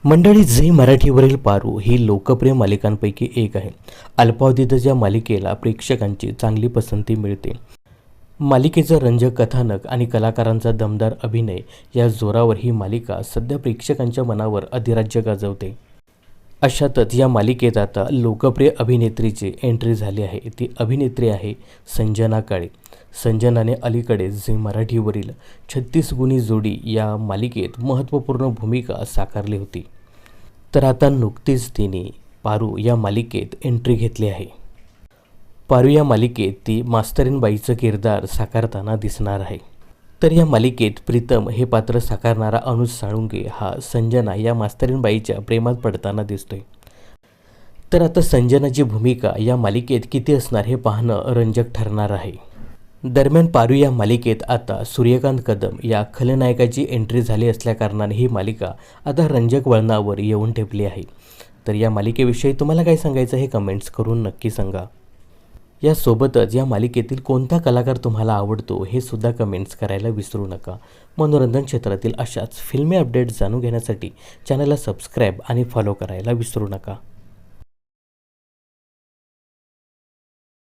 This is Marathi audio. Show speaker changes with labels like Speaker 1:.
Speaker 1: मंडळी, झी मराठीवरील पारू ही लोकप्रिय मालिकांपैकी एक आहे. अल्पावधीतच या मालिकेला प्रेक्षकांची चांगली पसंती मिळते. मालिकेचं रंजक कथानक आणि कलाकारांचा दमदार अभिनय या जोरावर ही मालिका सध्या प्रेक्षकांच्या मनावर अधिराज्य गाजवते. अशातच या मालिकेत आता लोकप्रिय अभिनेत्रीची एंट्री झाली आहे. ती अभिनेत्री आहे संजना काळे. संजनाने अलीकडेच झी मराठीवरील 36 गुणी जोडी या मालिकेत महत्त्वपूर्ण भूमिका साकारली होती. तर आता नुकतीच तिने पारू या मालिकेत एंट्री घेतली आहे. पारू या मालिकेत ती मास्तरीण बाईचं किरदार साकारताना दिसणार आहे. तर या मालिकेत प्रीतम हे पात्र साकारणारा अनुज साळुंखे हा संजना या मास्तरीण बाईच्या प्रेमात पडताना दिसतोय. तर आता संजनाची भूमिका या मालिकेत किती असणार हे पाहणं रंजक ठरणार आहे. दरम्यान पारू या मालिकेत आता सूर्यकांत कदम या खलनायकाची एंट्री झाली असल्याकारणाने ही मालिका आता रंजक वळणावर येऊन ठेपली आहे. तर या मालिकेविषयी तुम्हाला काय सांगायचं हे कमेंट्स करून नक्की सांगा. यासोबतच या मालिकेतील कोणता कलाकार तुम्हाला आवडतो हे सुद्धा कमेंट्स करायला विसरू नका. मनोरंजन क्षेत्रातील अशाच फिल्मी अपडेट्स जाणून घेण्यासाठी चॅनलला सबस्क्राईब आणि फॉलो करायला विसरू नका.